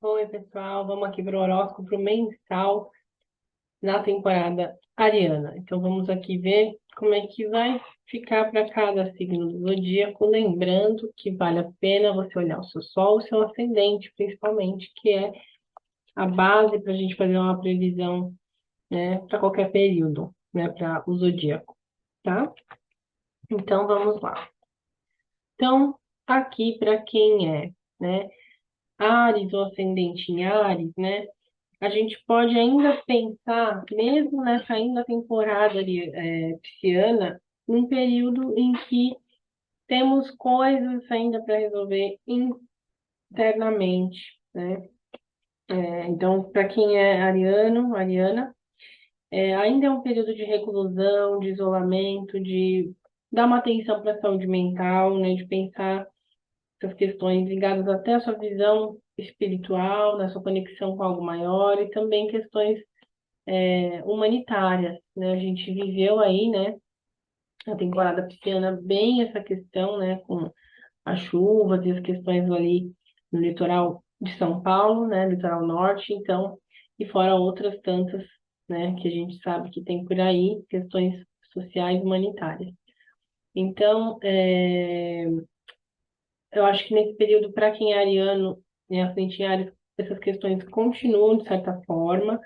Oi, pessoal, vamos aqui para o horóscopo mensal na temporada ariana. Então, vamos aqui ver como é que vai ficar para cada signo do zodíaco. Lembrando que vale a pena você olhar o seu sol, o seu ascendente, principalmente, que é a base para a gente fazer uma previsão, né, para qualquer período, né, para o zodíaco, tá? Então, vamos lá. Então, aqui para quem é, né, Áries ou ascendente em Áries, né? A gente pode ainda pensar, mesmo nessa ainda temporada ali, pisciana, num período em que temos coisas ainda para resolver internamente, né? Então, para quem é ariano, ariana, ainda é um período de reclusão, de isolamento, de dar uma atenção para a saúde mental, né? De pensar essas questões ligadas até à sua visão espiritual, na sua conexão com algo maior e também questões humanitárias, né? A gente viveu aí, né, a temporada pisciana bem essa questão, né, com as chuvas e as questões ali no litoral de São Paulo, né, litoral norte, então, e fora outras tantas, né, que a gente sabe que tem por aí, questões sociais e humanitárias. Então, eu acho que nesse período, para quem é ariano, né, ascendente em Áries, essas questões continuam de certa forma,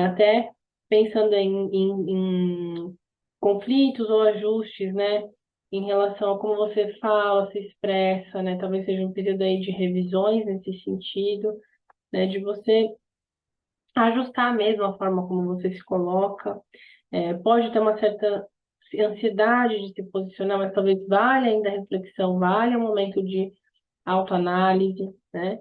até pensando em conflitos ou ajustes, né, em relação a como você fala, se expressa, né, talvez seja um período aí de revisões nesse sentido, né, de você ajustar mesmo a forma como você se coloca. Pode ter uma certa ansiedade de se posicionar, mas talvez valha ainda a reflexão, valha o momento de autoanálise, né?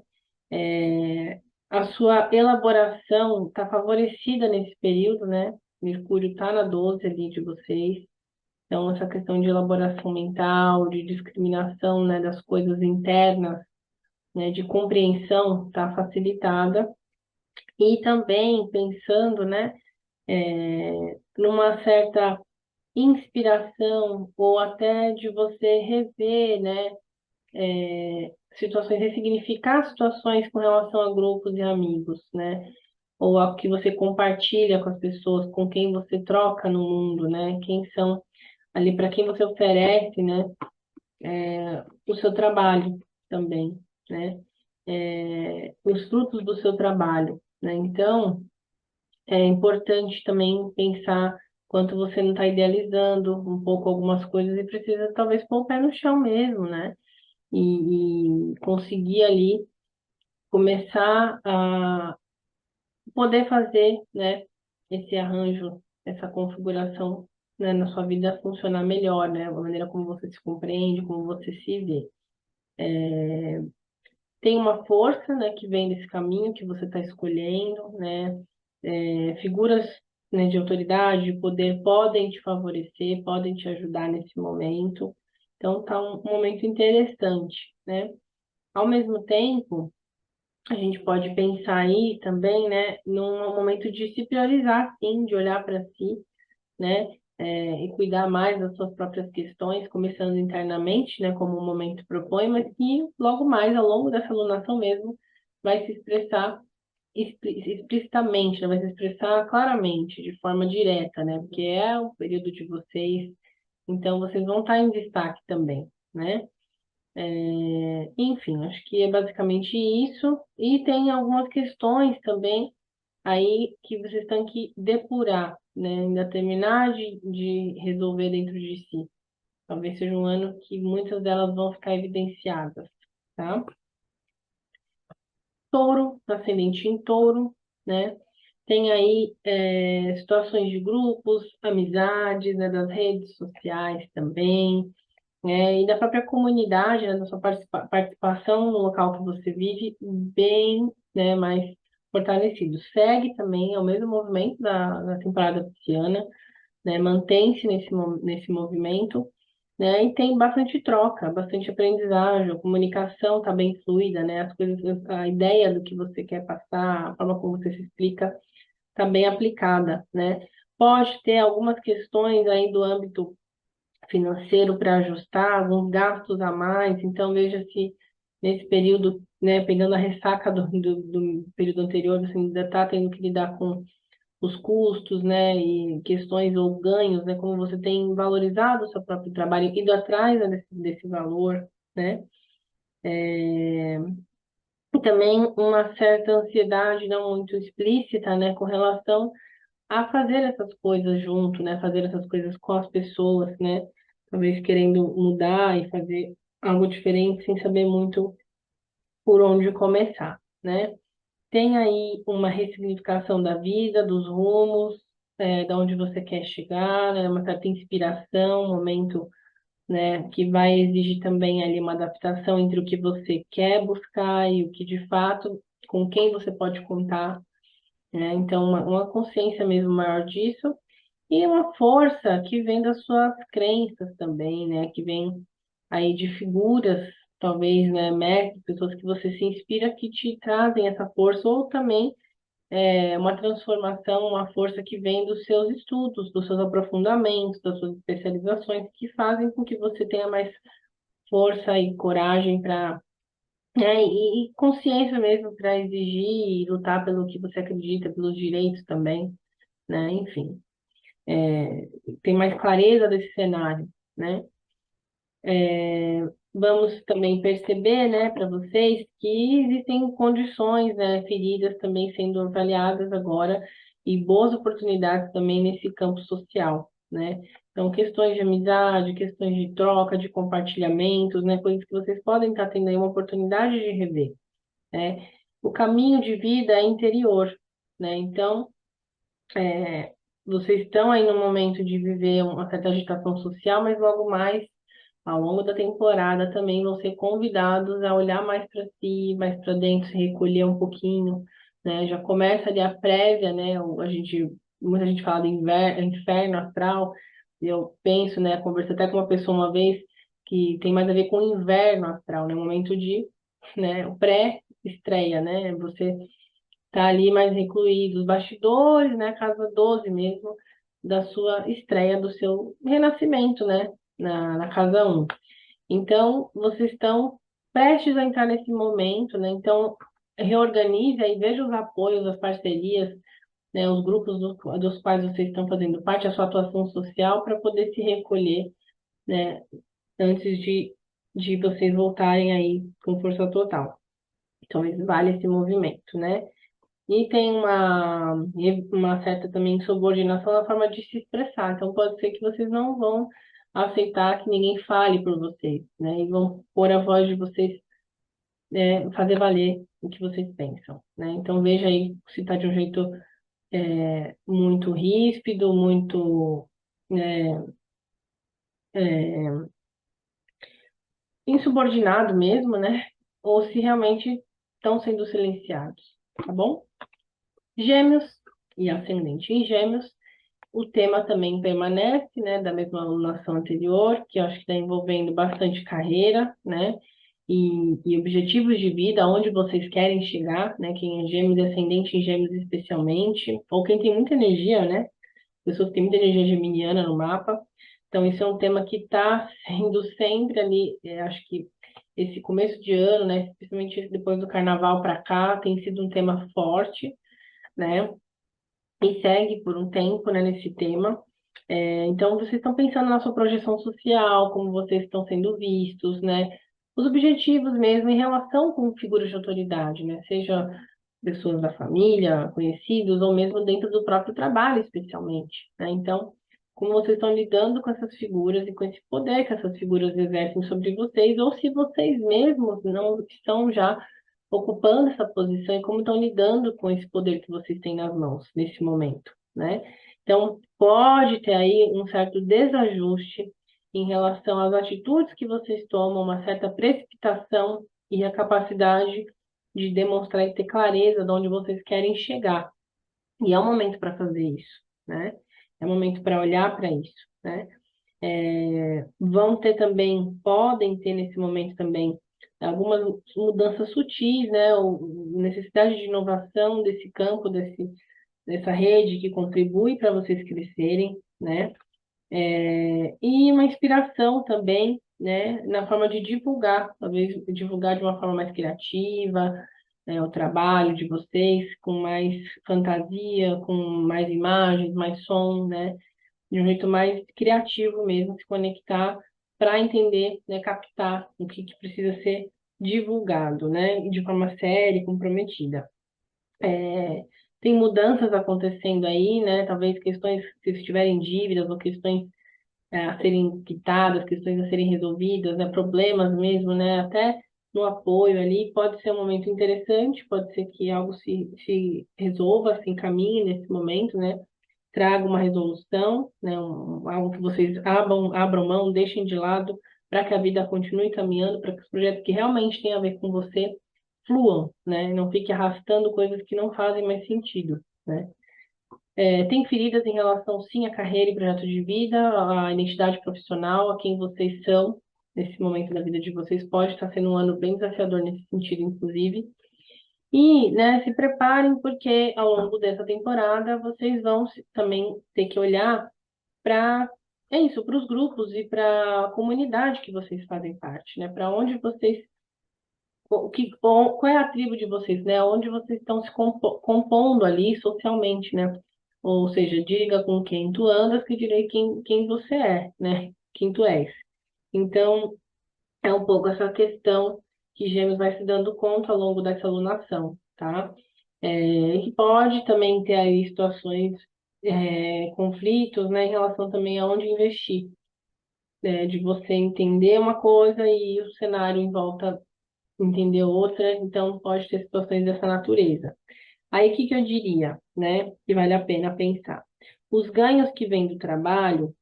A sua elaboração está favorecida nesse período, né? Mercúrio está na 12 ali de vocês. Então, essa questão de elaboração mental, de discriminação, né, das coisas internas, né, de compreensão está facilitada. E também pensando, né, numa certa inspiração ou até de você rever, né, situações, ressignificar situações com relação a grupos e amigos, né? Ou ao que você compartilha com as pessoas, com quem você troca no mundo, né? Quem são ali para quem você oferece, né? O seu trabalho também, né? Os frutos do seu trabalho, né? Então, é importante também pensar quanto você não está idealizando um pouco algumas coisas e precisa talvez pôr o pé no chão mesmo, né? E conseguir ali começar a poder fazer, né, esse arranjo, essa configuração, né, na sua vida funcionar melhor, né, a maneira como você se compreende, como você se vê. Tem uma força, né, que vem desse caminho que você está escolhendo, né, figuras, né, de autoridade, de poder podem te favorecer, podem te ajudar nesse momento. Então, tá um momento interessante, né? Ao mesmo tempo, a gente pode pensar aí também, né, num momento de se priorizar, sim, de olhar para si, né, e cuidar mais das suas próprias questões, começando internamente, né, como o momento propõe, mas que logo mais, ao longo dessa alunação mesmo, vai se expressar explicitamente, né, vai se expressar claramente, de forma direta, né, porque é o período de vocês, então vocês vão estar em destaque também, né? Enfim, acho que é basicamente isso. E tem algumas questões também aí que vocês têm que depurar, né? Ainda terminar de resolver dentro de si. Talvez seja um ano que muitas delas vão ficar evidenciadas, tá? Touro, ascendente em touro, né? Tem aí situações de grupos, amizades, né? Das redes sociais também, e da própria comunidade, né, da sua participação no local que você vive, bem, né, mais fortalecido. Segue também, é o mesmo movimento da temporada pisciana, né, mantém-se nesse movimento, né, e tem bastante troca, bastante aprendizagem, a comunicação está bem fluida, né, as coisas, a ideia do que você quer passar, a forma como você se explica, está bem aplicada, né. Pode ter algumas questões aí do âmbito financeiro para ajustar, alguns gastos a mais, então veja se nesse período, né, pegando a ressaca do período anterior, você ainda está tendo que lidar com os custos, né, e questões ou ganhos, né, como você tem valorizado o seu próprio trabalho, ido atrás, né, desse valor, né, e também uma certa ansiedade não muito explícita, né, com relação a fazer essas coisas junto, né, fazer essas coisas com as pessoas, né, talvez querendo mudar e fazer algo diferente sem saber muito por onde começar, né. Tem aí uma ressignificação da vida, dos rumos, da onde você quer chegar, né? Uma certa inspiração, um momento, né, que vai exigir também ali uma adaptação entre o que você quer buscar e o que de fato, com quem você pode contar, né? Então, uma consciência mesmo maior disso e uma força que vem das suas crenças também, né? Que vem aí de figuras, talvez, né, mestres, pessoas que você se inspira, que te trazem essa força, ou também uma transformação, uma força que vem dos seus estudos, dos seus aprofundamentos, das suas especializações, que fazem com que você tenha mais força e coragem para, né, e consciência mesmo para exigir e lutar pelo que você acredita, pelos direitos também, né? Enfim, tem mais clareza desse cenário, né? Vamos também perceber, né, para vocês que existem condições, né, feridas também sendo avaliadas agora e boas oportunidades também nesse campo social, né? Então, questões de amizade, questões de troca, de compartilhamentos, né, coisas que vocês podem estar tendo aí uma oportunidade de rever, né? O caminho de vida é interior, né? Então, vocês estão aí no momento de viver uma certa agitação social, mas logo mais ao longo da temporada também vão ser convidados a olhar mais para si, mais para dentro, se recolher um pouquinho, né? Já começa ali a prévia, né? Muita gente fala do inferno astral, e eu penso, né? Conversei até com uma pessoa uma vez que tem mais a ver com o inverno astral, né? O momento de, né? O pré-estreia, né? Você tá ali mais recluído, os bastidores, né? Casa 12 mesmo, da sua estreia, do seu renascimento, né? Na casa um. Então, vocês estão prestes a entrar nesse momento, né? Então, reorganize aí, veja os apoios, as parcerias, né? Os grupos dos quais vocês estão fazendo parte, a sua atuação social, para poder se recolher, né? Antes de vocês voltarem aí com força total. Então, vale esse movimento, né? E tem uma certa também subordinação na forma de se expressar. Então, pode ser que vocês não vão aceitar que ninguém fale por vocês, né? E vão pôr a voz de vocês, fazer valer o que vocês pensam, né? Então, veja aí se está de um jeito muito ríspido, muito é, é, insubordinado mesmo, né? Ou se realmente estão sendo silenciados, tá bom? Gêmeos e ascendente em Gêmeos. O tema também permanece, né, da mesma alunação anterior, que eu acho que está envolvendo bastante carreira, né, e objetivos de vida, onde vocês querem chegar, né, quem é Gêmeos, ascendente em Gêmeos especialmente, ou quem tem muita energia, né, pessoas que têm muita energia geminiana no mapa. Então, isso é um tema que está sendo sempre ali, acho que esse começo de ano, né, especialmente depois do carnaval para cá, tem sido um tema forte, né, e segue por um tempo, né, nesse tema. Então, vocês estão pensando na sua projeção social, como vocês estão sendo vistos, né? Os objetivos mesmo em relação com figuras de autoridade, né? Seja pessoas da família, conhecidos, ou mesmo dentro do próprio trabalho, especialmente, né? Então, como vocês estão lidando com essas figuras e com esse poder que essas figuras exercem sobre vocês, ou se vocês mesmos não estão já ocupando essa posição e como estão lidando com esse poder que vocês têm nas mãos nesse momento, né? Então, pode ter aí um certo desajuste em relação às atitudes que vocês tomam, uma certa precipitação e a capacidade de demonstrar e ter clareza de onde vocês querem chegar. E é um momento para fazer isso, né? É um momento para olhar para isso, né? Vão ter também, podem ter nesse momento também, algumas mudanças sutis, né? Ou necessidade de inovação desse campo, dessa rede que contribui para vocês crescerem, né? E uma inspiração também, né, na forma de divulgar, talvez divulgar de uma forma mais criativa, né, o trabalho de vocês, com mais fantasia, com mais imagens, mais som, né, de um jeito mais criativo mesmo, se conectar para entender, né, captar o que precisa ser divulgado, né, de forma séria e comprometida. Tem mudanças acontecendo aí, né, talvez questões, se estiverem dívidas ou questões a serem quitadas, questões a serem resolvidas, né, problemas mesmo, né, até no apoio ali, pode ser um momento interessante, pode ser que algo se resolva, se encaminhe nesse momento, né, traga uma resolução, né, algo que vocês abram mão, deixem de lado, para que a vida continue caminhando, para que os projetos que realmente têm a ver com você fluam, né, não fique arrastando coisas que não fazem mais sentido, né. Tem feridas em relação, sim, à carreira e projeto de vida, à identidade profissional, a quem vocês são nesse momento da vida de vocês. Pode estar sendo um ano bem desafiador nesse sentido, inclusive. E, né, se preparem, porque ao longo dessa temporada vocês vão também ter que olhar para, é isso, para os grupos e para a comunidade que vocês fazem parte, né? Para onde vocês qual é a tribo de vocês, né? Onde vocês estão se compondo ali socialmente, né? Ou seja, diga com quem tu andas, que direi quem você é, né? Quem tu és. Então, é um pouco essa questão que Gêmeos vai se dando conta ao longo dessa alunação, tá? E que pode também ter aí situações, conflitos, né? Em relação também a onde investir, né? De você entender uma coisa e o cenário em volta entender outra, então pode ter situações dessa natureza. Aí, o que eu diria, né, que vale a pena pensar? Os ganhos que vêm do trabalho,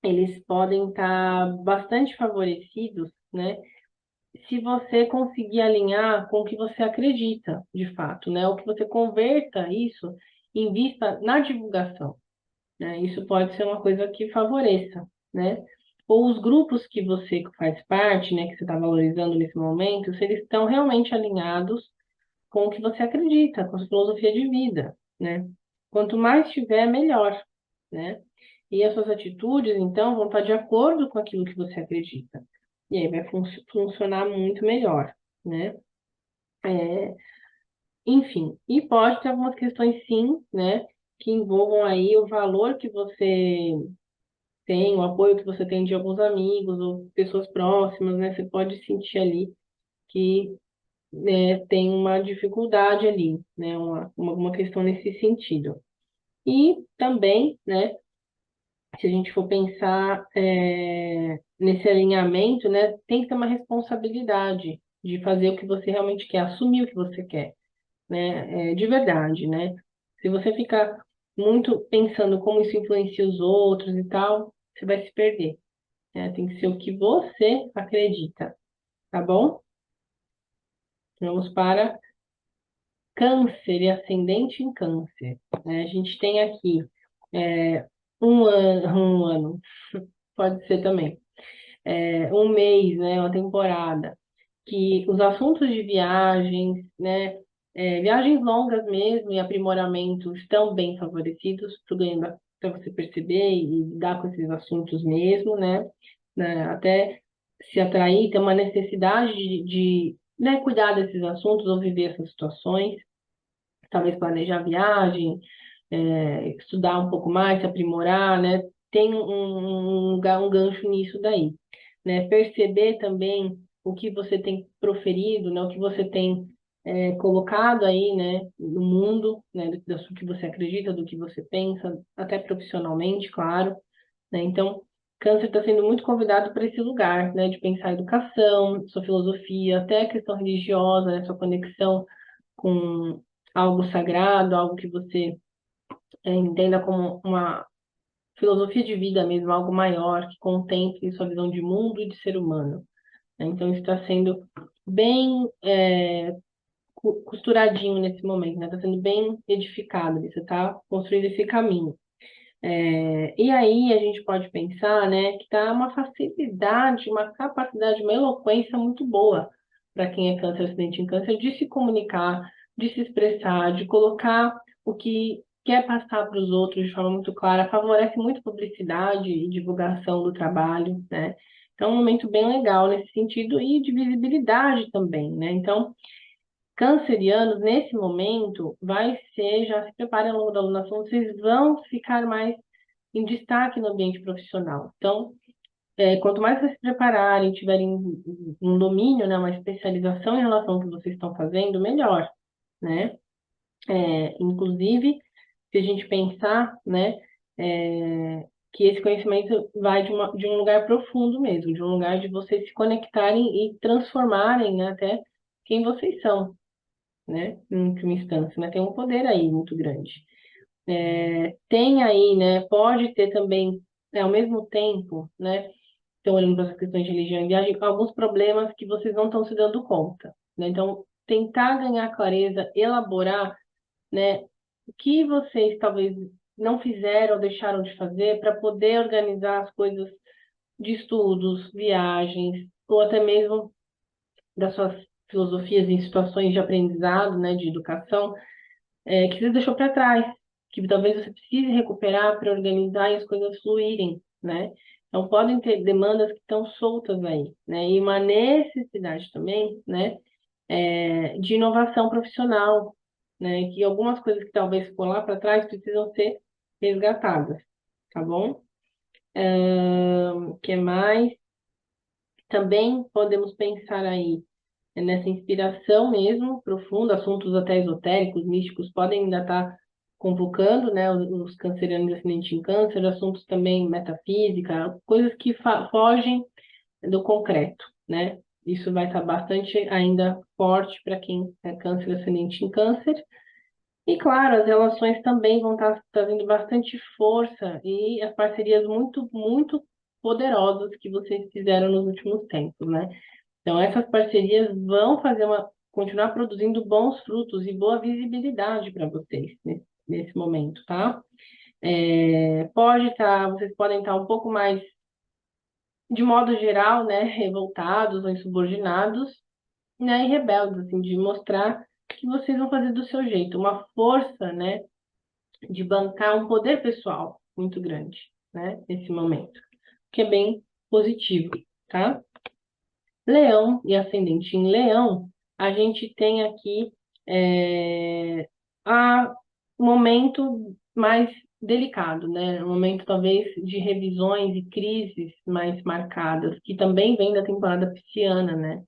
eles podem estar bastante favorecidos, né, se você conseguir alinhar com o que você acredita, de fato, né, o que você converta isso em vista na divulgação, né, isso pode ser uma coisa que favoreça, né, ou os grupos que você faz parte, né, que você está valorizando nesse momento, se eles estão realmente alinhados com o que você acredita, com a sua filosofia de vida, né? Quanto mais tiver, melhor, né? E as suas atitudes, então, vão estar de acordo com aquilo que você acredita. E aí vai funcionar muito melhor, né? É, enfim, e pode ter algumas questões, sim, né? Que envolvam aí o valor que você tem, o apoio que você tem de alguns amigos ou pessoas próximas, né? Você pode sentir ali que tem uma dificuldade ali, né, uma questão nesse sentido. E também, né, se a gente for pensar nesse alinhamento, né, tem que ter uma responsabilidade de fazer o que você realmente quer, assumir o que você quer, né, de verdade, né. Se você ficar muito pensando como isso influencia os outros e tal, você vai se perder, né, tem que ser o que você acredita, tá bom? Vamos para Câncer e ascendente em Câncer, né? A gente tem aqui um ano, pode ser também, um mês, né? Uma temporada, que os assuntos de viagens, né? Viagens longas mesmo e aprimoramento estão bem favorecidos para você perceber e lidar com esses assuntos mesmo, né? Até se atrair, ter uma necessidade né, cuidar desses assuntos ou viver essas situações talvez planejar a viagem, estudar um pouco mais, se aprimorar, né? Tem um gancho nisso daí, né? Perceber também o que você tem proferido, né? O que você tem colocado aí, né? No mundo, né? Do que você acredita, do que você pensa, até profissionalmente, claro, né? Então, Câncer está sendo muito convidado para esse lugar, né? De pensar a educação, sua filosofia, até a questão religiosa, né? Sua conexão com algo sagrado, algo que você entenda como uma filosofia de vida mesmo, algo maior, que contemple sua visão de mundo e de ser humano, né? Então, isso está sendo bem costuradinho nesse momento, né? Está sendo bem edificado, você está construindo esse caminho. E aí a gente pode pensar, né, que tá uma facilidade, uma capacidade, uma eloquência muito boa para quem é câncer, acidente em câncer, de se comunicar, de se expressar, de colocar o que quer passar para os outros de forma muito clara, favorece muito publicidade e divulgação do trabalho, né? Então, é um momento bem legal nesse sentido e de visibilidade também, né? Então, cancerianos, nesse momento, vai ser, já se preparem ao longo da alunação, vocês vão ficar mais em destaque no ambiente profissional. Então, quanto mais vocês se prepararem, tiverem um domínio, né, uma especialização em relação ao que vocês estão fazendo, melhor, né? Inclusive, se a gente pensar, né, que esse conhecimento vai de um lugar profundo mesmo, de um lugar de vocês se conectarem e transformarem, né, até quem vocês são, né, em última instância, né? Tem um poder aí muito grande. Tem aí, né, pode ter também, ao mesmo tempo, né, estão olhando para as questões de religião e viagem, alguns problemas que vocês não estão se dando conta, né? Então, tentar ganhar clareza, elaborar, né, o que vocês talvez não fizeram ou deixaram de fazer para poder organizar as coisas de estudos, viagens, ou até mesmo das suas filosofias em situações de aprendizado, né, de educação, que você deixou para trás, que talvez você precise recuperar para organizar e as coisas fluírem, né? Então, podem ter demandas que estão soltas aí, né? E uma necessidade também, né, de inovação profissional, né? Que algumas coisas que talvez ficou lá para trás precisam ser resgatadas, tá bom? O que mais? Também podemos pensar aí nessa inspiração mesmo, profunda, assuntos até esotéricos, místicos, podem ainda estar convocando, né, os cancerianos de ascendente em câncer, assuntos também metafísica, coisas que fogem do concreto, né? Isso vai estar bastante ainda forte para quem é câncer ascendente em câncer. E claro, as relações também vão estar trazendo bastante força e as parcerias muito, muito poderosas que vocês fizeram nos últimos tempos, né? Então, essas parcerias vão continuar produzindo bons frutos e boa visibilidade para vocês nesse momento, tá? Vocês podem estar um pouco mais, de modo geral, né, revoltados ou insubordinados, né, e rebeldes, assim, de mostrar que vocês vão fazer do seu jeito, uma força, né, de bancar um poder pessoal muito grande, né, nesse momento, que é bem positivo, tá? Leão e ascendente em Leão, a gente tem aqui a momento mais delicado, né? Um momento talvez de revisões e crises mais marcadas, que também vem da temporada pisciana, né?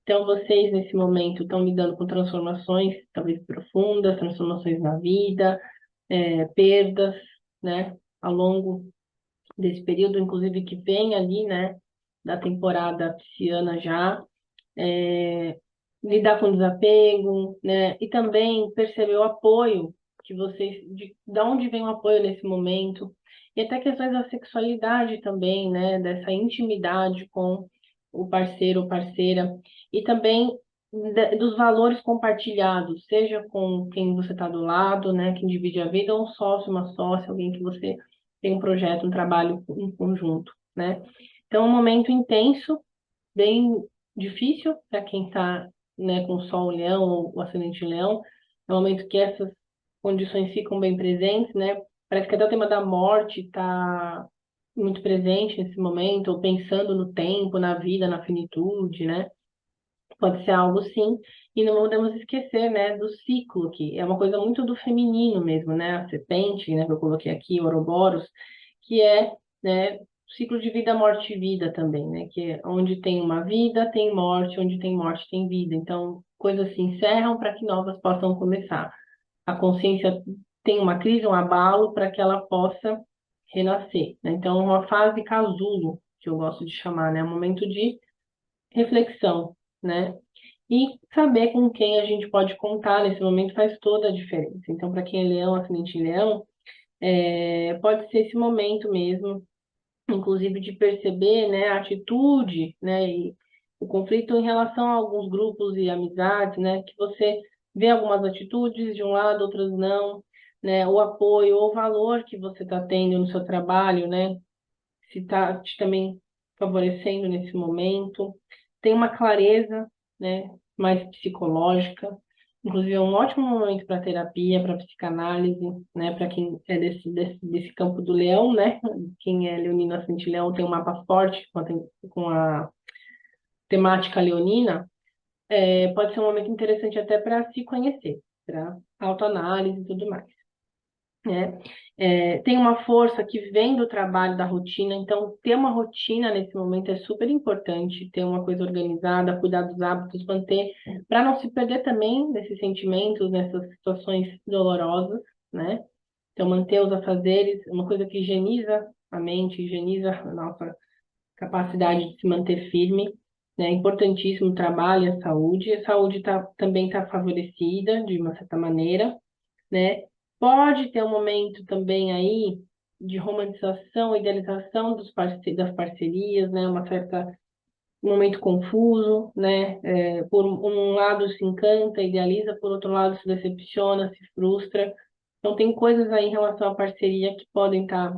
Então, vocês nesse momento estão lidando com transformações talvez profundas, transformações na vida, perdas, né? Ao longo desse período, inclusive que vem ali, né? Da temporada pisciana já é, lidar com desapego, né? E também perceber o apoio que vocês, de onde vem o apoio nesse momento, e até questões da sexualidade também, né? Dessa intimidade com o parceiro ou parceira, e também dos valores compartilhados, seja com quem você está do lado, né? Quem divide a vida, ou um sócio, uma sócia, alguém que você tem um projeto, um trabalho em conjunto, né? Então, é um momento intenso, bem difícil para quem está, né, com Sol em Leão ou ascendente em Leão. É um momento que essas condições ficam bem presentes, né? Parece que até o tema da morte está muito presente nesse momento, ou pensando no tempo, na vida, na finitude, né? Pode ser algo sim, e não podemos esquecer, né, do ciclo, que é uma coisa muito do feminino mesmo, né? A serpente, né, que eu coloquei aqui, o Ouroboros, que é, né, ciclo de vida, morte e vida também, né? Que é onde tem uma vida, tem morte, onde tem morte, tem vida. Então, coisas se encerram para que novas possam começar. A consciência tem uma crise, um abalo para que ela possa renascer, né? Então, uma fase casulo, que eu gosto de chamar, né? Um momento de reflexão, né? E saber com quem a gente pode contar nesse momento faz toda a diferença. Então, para quem é leão, ascendente em leão, pode ser esse momento mesmo, inclusive de perceber, né, a atitude, né, e o conflito em relação a alguns grupos e amizades, né, que você vê algumas atitudes de um lado, outras não, né, o apoio ou o valor que você está tendo no seu trabalho, né, se está te também favorecendo nesse momento. Tem uma clareza, né, mais psicológica, Inclusive, é um ótimo momento para terapia, para psicanálise, né? Para quem é desse campo do leão, né? Quem é leonino ascendente leão tem um mapa forte com a temática leonina. Pode ser um momento interessante até para se conhecer, para autoanálise e tudo mais, né? Tem uma força que vem do trabalho, da rotina, então ter uma rotina nesse momento é super importante, ter uma coisa organizada, cuidar dos hábitos, manter, para não se perder também nesses sentimentos, nessas situações dolorosas, né? Então, manter os afazeres, é uma coisa que higieniza a mente, higieniza a nossa capacidade de se manter firme, né? É importantíssimo o trabalho e a saúde também está favorecida de uma certa maneira, né? Pode ter um momento também aí de romantização, idealização das parcerias, né? Um momento confuso, né? Por um lado se encanta, idealiza, por outro lado se decepciona, se frustra. Então tem coisas aí em relação à parceria que podem estar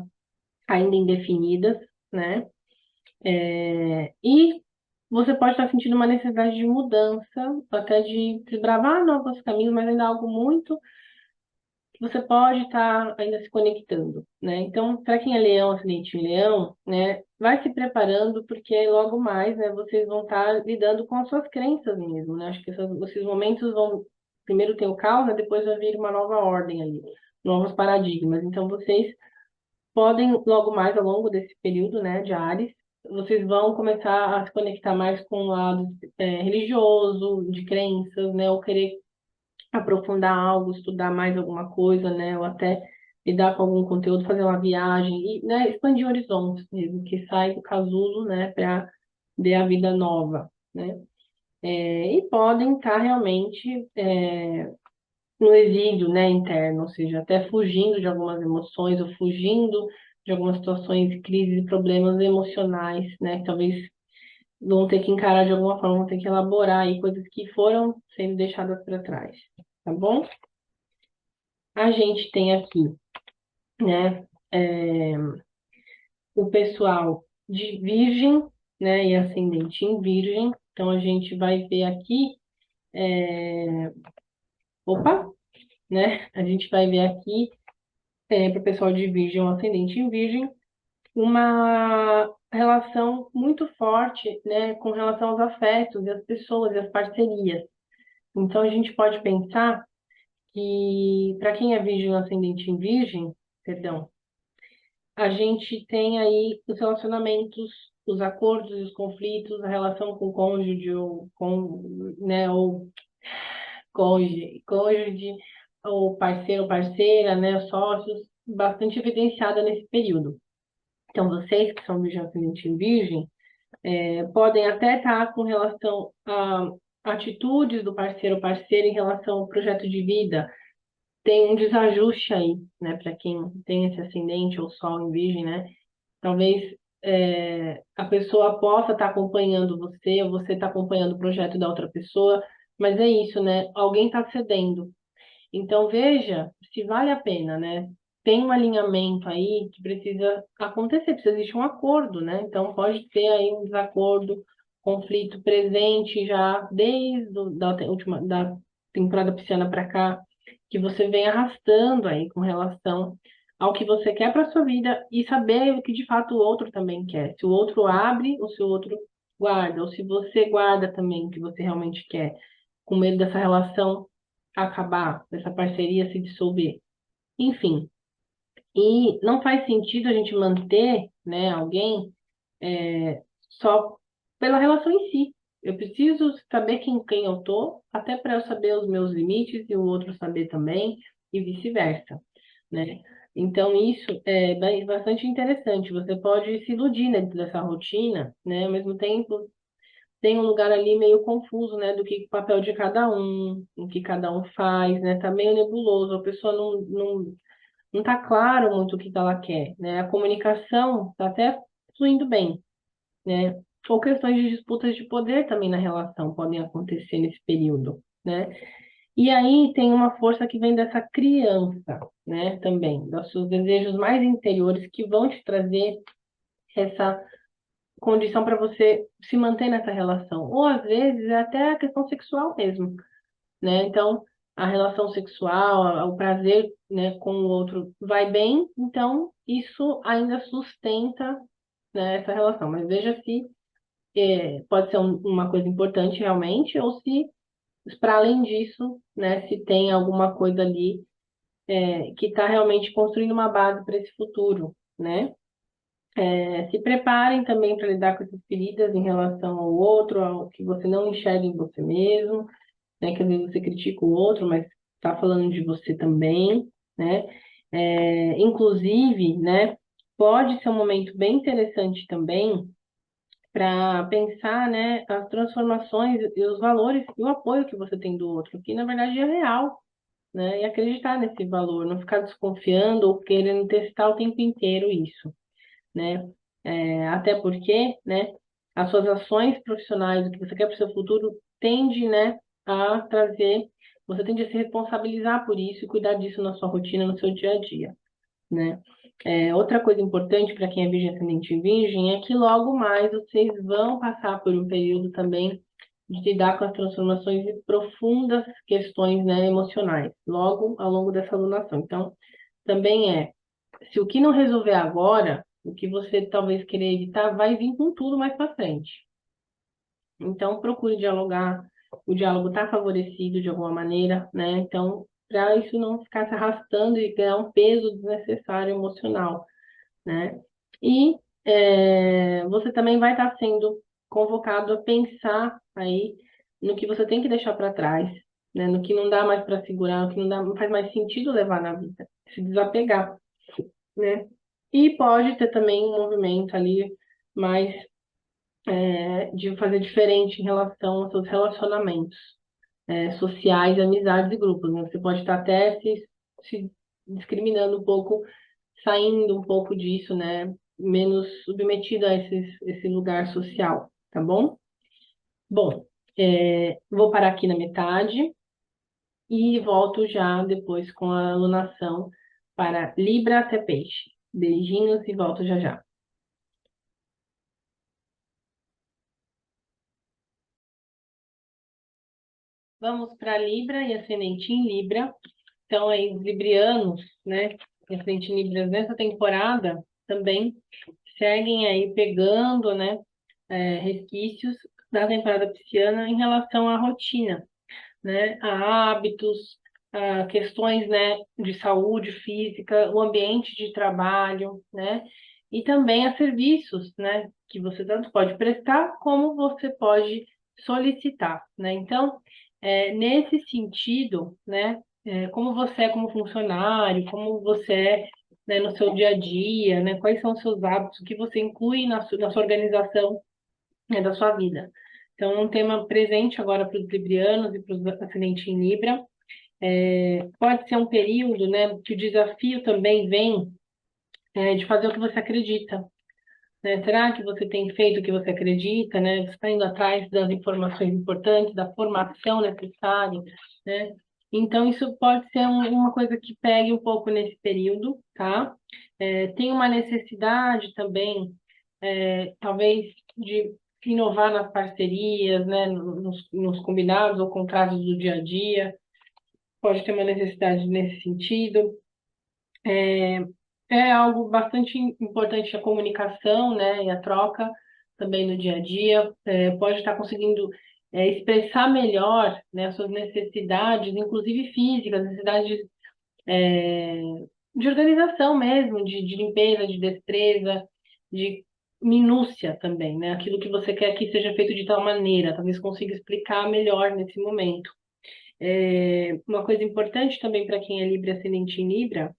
ainda indefinidas, né? E você pode estar sentindo uma necessidade de mudança, até de desbravar novos caminhos, mas ainda algo muito você pode estar ainda se conectando, né? Então, para quem é leão, ascendente em leão, né, vai se preparando, porque logo mais, né, vocês vão estar lidando com as suas crenças mesmo, né? Acho que esses momentos vão, primeiro tem o caos, né, depois vai vir uma nova ordem ali, novos paradigmas. Então, vocês podem, logo mais, ao longo desse período, né, de Áries, vocês vão começar a se conectar mais com o lado religioso, de crenças, né, ou querer aprofundar algo, estudar mais alguma coisa, né? Ou até lidar com algum conteúdo, fazer uma viagem e, né, expandir horizontes mesmo, que sai do casulo, né, para ver a vida nova, né? E podem estar realmente no exílio, né, interno, ou seja, até fugindo de algumas emoções ou fugindo de algumas situações, crises e problemas emocionais, né, que talvez vão ter que encarar de alguma forma, vão ter que elaborar aí coisas que foram sendo deixadas para trás, tá bom? A gente tem aqui, né, o pessoal de Virgem, né, e ascendente em Virgem. Então, a gente vai ver aqui, opa, né, a gente vai ver aqui, para o pessoal de Virgem ou ascendente em Virgem, uma relação muito forte, né, com relação aos afetos e as pessoas e as parcerias. Então, a gente pode pensar que, para quem é Virgem ou ascendente em Virgem, perdão, a gente tem aí os relacionamentos, os acordos, os conflitos, a relação com o cônjuge ou com, né, ou cônjuge, ou parceiro ou parceira, né, sócios, bastante evidenciada nesse período. Então, vocês que são virgem ascendente em virgem, podem até estar com relação a atitudes do parceiro ou parceira em relação ao projeto de vida. Tem um desajuste aí, né, para quem tem esse ascendente ou sol em virgem, né? Talvez a pessoa possa estar acompanhando você, ou você está acompanhando o projeto da outra pessoa, mas é isso, né? Alguém está cedendo. Então veja se vale a pena, né? Tem um alinhamento aí que precisa acontecer, precisa existir um acordo, né? Então pode ter aí um desacordo, conflito presente já desde da temporada pisciana para cá, que você vem arrastando aí com relação ao que você quer para sua vida e saber o que de fato o outro também quer. Se o outro abre ou se o outro guarda, ou se você guarda também o que você realmente quer, com medo dessa relação acabar, dessa parceria se dissolver. Enfim, e não faz sentido a gente manter, né, alguém só pela relação em si. Eu preciso saber quem eu tô, até para eu saber os meus limites e o outro saber também, e vice-versa, né? Então, isso é bastante interessante. Você pode se iludir dentro dessa rotina, né? Ao mesmo tempo, tem um lugar ali meio confuso, né? Do que o papel de cada um, o que cada um faz, né? Tá meio nebuloso, a pessoa não tá claro muito o que que ela quer, né? A comunicação tá até fluindo bem, né? Ou questões de disputas de poder também na relação podem acontecer nesse período, né? E aí tem uma força que vem dessa criança, né? Também, dos seus desejos mais interiores que vão te trazer essa condição para você se manter nessa relação. Ou às vezes é até a questão sexual mesmo, né? Então, a relação sexual, o prazer, né, com o outro vai bem, então isso ainda sustenta, né, essa relação. Mas veja se pode ser uma coisa importante realmente, ou se, para além disso, né, se tem alguma coisa ali que está realmente construindo uma base para esse futuro, né? Se preparem também para lidar com essas feridas em relação ao outro, ao que você não enxerga em você mesmo, né? Que às vezes você critica o outro, mas está falando de você também, né? Inclusive, né? Pode ser um momento bem interessante também para pensar, né, as transformações e os valores e o apoio que você tem do outro, que na verdade é real, né? E acreditar nesse valor, não ficar desconfiando ou querendo testar o tempo inteiro isso, né? Até porque, né, as suas ações profissionais, o que você quer para o seu futuro, tende, né, a trazer, você tende a se responsabilizar por isso e cuidar disso na sua rotina, no seu dia a dia, né? Outra coisa importante para quem é virgem ascendente em virgem é que logo mais vocês vão passar por um período também de lidar com as transformações e profundas questões, né, emocionais, logo ao longo dessa alunação. Então, também se o que não resolver agora, o que você talvez querer evitar, vai vir com tudo mais para frente. Então, procure dialogar, o diálogo está favorecido de alguma maneira, né? Então, para isso não ficar se arrastando e ganhar um peso desnecessário emocional, né? E você também vai estar sendo convocado a pensar aí no que você tem que deixar para trás, né? No que não dá mais para segurar, no que não faz mais sentido levar na vida, se desapegar, né? E pode ter também um movimento ali mais de fazer diferente em relação aos seus relacionamentos sociais, amizades e grupos, né? Você pode estar até se discriminando um pouco, saindo um pouco disso, né? Menos submetido a esse lugar social, tá bom? Bom, vou parar aqui na metade e volto já depois com a alunação para Libra até Peixe. Beijinhos e volto já já. Vamos para Libra e ascendente em Libra. Então, aí, os librianos, né, e ascendente em Libra nessa temporada também seguem aí pegando, né, resquícios da temporada pisciana em relação à rotina, né, a hábitos, a questões, né, de saúde física, o ambiente de trabalho, né, e também a serviços, né, que você tanto pode prestar como você pode solicitar, né? Então, nesse sentido, né, como você é como funcionário, como você é, né, no seu dia a dia, né, quais são os seus hábitos, o que você inclui na sua organização, né, da sua vida. Então, um tema presente agora para os librianos e para os ascendentes em Libra. Pode ser um período, né, que o desafio também vem de fazer o que você acredita, né? Será que você tem feito o que você acredita, né? Você está indo atrás das informações importantes, da formação necessária, né? Então, isso pode ser uma coisa que pegue um pouco nesse período, tá? Tem uma necessidade também, talvez, de inovar nas parcerias, né? Nos combinados ou contratos do dia a dia. Pode ter uma necessidade nesse sentido. É algo bastante importante a comunicação, né, e a troca também no dia a dia. Pode estar conseguindo expressar melhor, né, as suas necessidades, inclusive físicas, necessidades é, de organização mesmo, de limpeza, de destreza, de minúcia também, né? Aquilo que você quer que seja feito de tal maneira, talvez consiga explicar melhor nesse momento. Uma coisa importante também para quem é Libra ascendente em Libra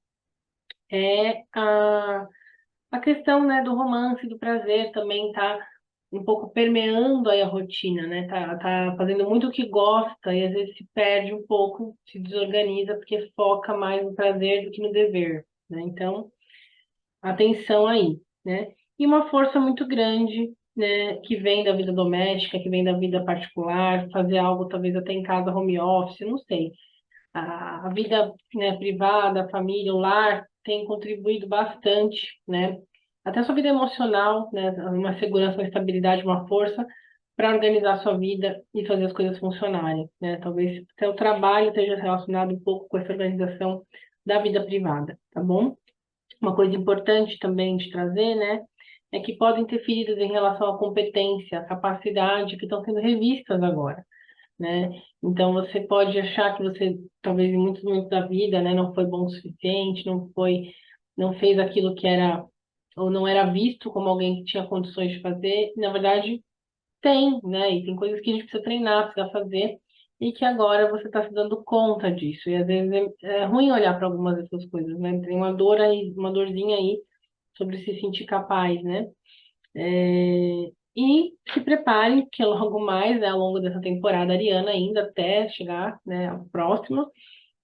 é a questão, né, do romance, do prazer também tá um pouco permeando aí a rotina, né? Tá fazendo muito o que gosta e às vezes se perde um pouco, se desorganiza porque foca mais no prazer do que no dever, né? Então, atenção aí, né? E uma força muito grande, né, que vem da vida doméstica, que vem da vida particular, fazer algo talvez até em casa, home office, não sei. A vida, né, privada, a família, o lar tem contribuído bastante, né? Até a sua vida emocional, né? Uma segurança, uma estabilidade, uma força para organizar a sua vida e fazer as coisas funcionarem, né? Talvez seu trabalho esteja relacionado um pouco com essa organização da vida privada, tá bom? Uma coisa importante também de trazer, né, é que podem ter feridas em relação à competência, à capacidade, que estão sendo revistas agora, né? Então você pode achar que você, talvez em muitos momentos da vida, né, não foi bom o suficiente, não fez aquilo que era, ou não era visto como alguém que tinha condições de fazer. Na verdade, tem, né? E tem coisas que a gente precisa treinar, precisa fazer, e que agora você está se dando conta disso. E às vezes é ruim olhar para algumas dessas coisas, né? Tem uma dor aí, uma dorzinha aí sobre se sentir capaz, né? E se preparem, porque logo mais, né, ao longo dessa temporada ariana, ainda até chegar, né, ao próximo,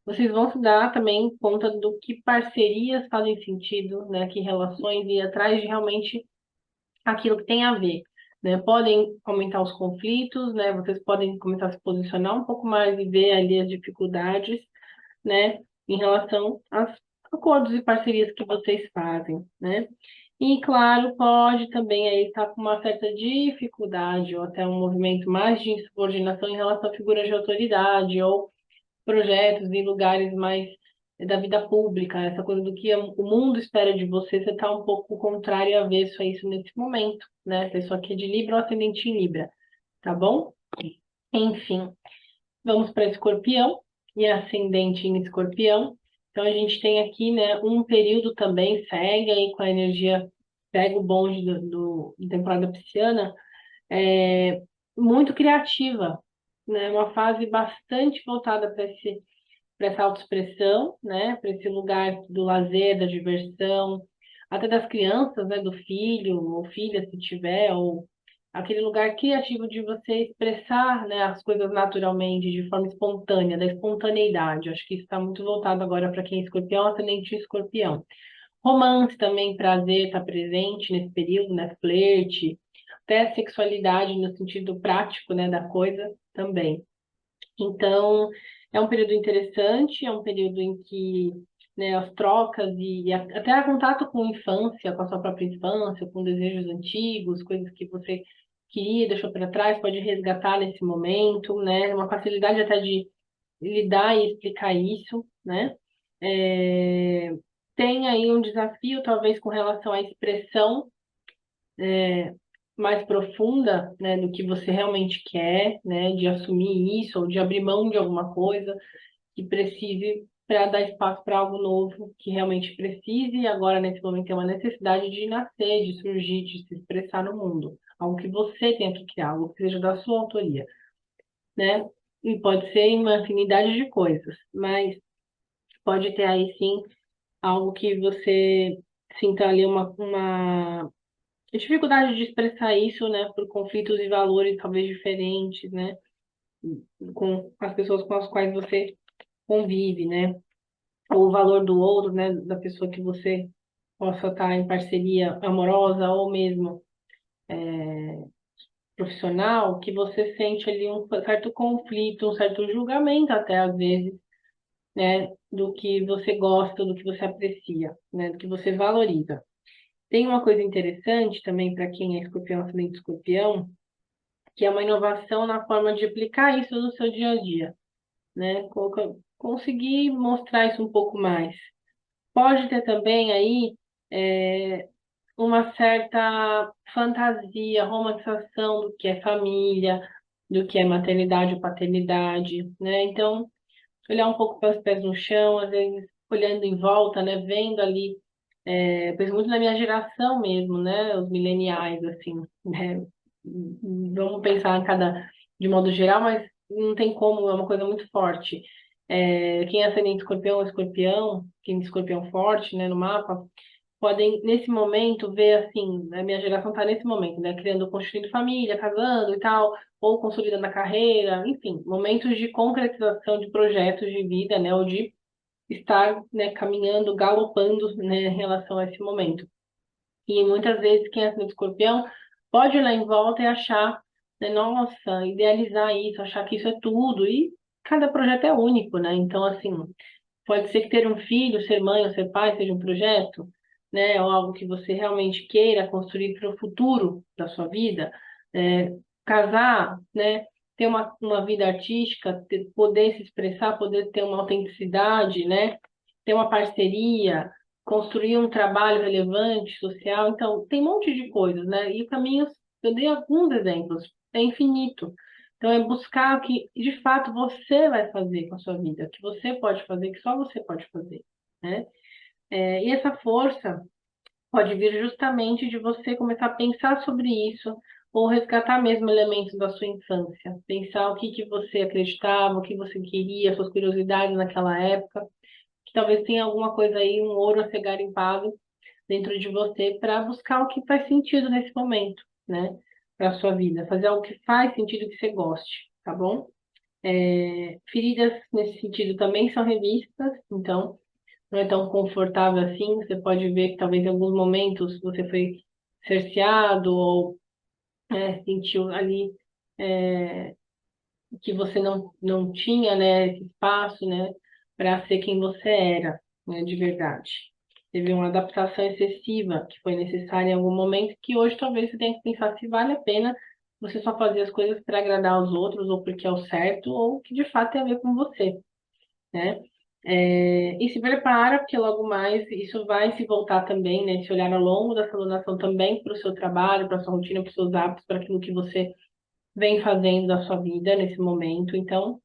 vocês vão se dar também conta do que parcerias fazem sentido, né? Que relações e ir atrás de realmente aquilo que tem a ver, né? Podem aumentar os conflitos, né? Vocês podem começar a se posicionar um pouco mais e ver ali as dificuldades, né? Em relação aos acordos e parcerias que vocês fazem, né? E, claro, pode também aí estar com uma certa dificuldade ou até um movimento mais de insubordinação em relação a figuras de autoridade ou projetos em lugares mais da vida pública, essa coisa do que o mundo espera de você, você está um pouco contrário e avesso a isso nesse momento, né? Pessoa aqui é de Libra ou ascendente em Libra, tá bom? Enfim, vamos para Escorpião e ascendente em Escorpião. Então a gente tem aqui, né, um período também, segue aí com a energia, pega o bonde do temporada pisciana, é, muito criativa, né? Uma fase bastante voltada para essa autoexpressão, né? Para esse lugar do lazer, da diversão, até das crianças, né? Do filho ou filha, se tiver, ou aquele lugar criativo de você expressar, né, as coisas naturalmente, de forma espontânea, da espontaneidade. Acho que isso está muito voltado agora para quem é escorpião, ascendente escorpião. Romance também, prazer, está presente nesse período, né? Flerte, até sexualidade no sentido prático, né, da coisa também. Então, é um período interessante, é um período em que, né, as trocas e até o contato com a infância, com a sua própria infância, com desejos antigos, coisas que você queria, deixou para trás, pode resgatar nesse momento, né? Uma facilidade até de lidar e explicar isso, né? É, tem aí um desafio, talvez, com relação à expressão mais profunda, né, do que você realmente quer, né, de assumir isso ou de abrir mão de alguma coisa que precise para dar espaço para algo novo que realmente precise e agora nesse momento tem uma necessidade de nascer, de surgir, de se expressar no mundo, algo que você tenha que criar, algo que seja da sua autoria, né? E pode ser em uma afinidade de coisas, mas pode ter aí sim algo que você sinta ali uma dificuldade de expressar isso, né, por conflitos de valores talvez diferentes, né, com as pessoas com as quais você convive, né, ou o valor do outro, né, da pessoa que você possa estar em parceria amorosa ou mesmo profissional, que você sente ali um certo conflito, um certo julgamento até às vezes, né, do que você gosta, do que você aprecia, né, do que você valoriza. Tem uma coisa interessante também para quem é escorpião, ascendente escorpião, que é uma inovação na forma de aplicar isso no seu dia a dia, né? Conseguir mostrar isso um pouco mais. Pode ter também aí uma certa fantasia, romantização do que é família, do que é maternidade ou paternidade, né? Então, olhar um pouco para os pés no chão, às vezes olhando em volta, né? Vendo ali, pois muito na minha geração mesmo, né? Os mileniais, assim, né? Vamos pensar em cada, de modo geral, mas não tem como, é uma coisa muito forte. Quem é ascendente escorpião ou escorpião, quem é escorpião forte, né, no mapa, podem, nesse momento, ver assim, a minha geração está nesse momento, né, criando, construindo família, casando e tal, ou consolidando a carreira, enfim, momentos de concretização de projetos de vida, né, ou de estar, né, caminhando, galopando, né, em relação a esse momento. E muitas vezes quem é ascendente escorpião pode olhar em volta e achar, né, nossa, idealizar isso, achar que isso é tudo, e cada projeto é único, né? Então, assim, pode ser que ter um filho, ser mãe ou ser pai seja um projeto, né? Ou algo que você realmente queira construir para o futuro da sua vida. casar, né? Ter uma vida artística, poder se expressar, poder ter uma autenticidade, né? Ter uma parceria, construir um trabalho relevante, social. Então, tem um monte de coisas, né? E caminhos, eu dei alguns exemplos, é infinito. Então, é buscar o que, de fato, você vai fazer com a sua vida, que você pode fazer, que só você pode fazer, né? E essa força pode vir justamente de você começar a pensar sobre isso, ou resgatar mesmo elementos da sua infância. Pensar o que que você acreditava, o que você queria, suas curiosidades naquela época, que talvez tenha alguma coisa aí, um ouro a ser garimpado dentro de você para buscar o que faz sentido nesse momento, né? Para a sua vida. Fazer algo que faz sentido, que você goste, tá bom? Feridas nesse sentido também são revistas, então não é tão confortável assim. Você pode ver que talvez em alguns momentos você foi cerceado ou sentiu ali que você não tinha, né, esse espaço, né, para ser quem você era, né, de verdade. Teve uma adaptação excessiva que foi necessária em algum momento, que hoje talvez você tenha que pensar se vale a pena você só fazer as coisas para agradar os outros ou porque é o certo ou que de fato tem a ver com você, né? E se prepara, porque logo mais isso vai se voltar também, né? Se olhar ao longo dessa alunação também para o seu trabalho, para a sua rotina, para os seus hábitos, para aquilo que você vem fazendo da sua vida nesse momento. Então,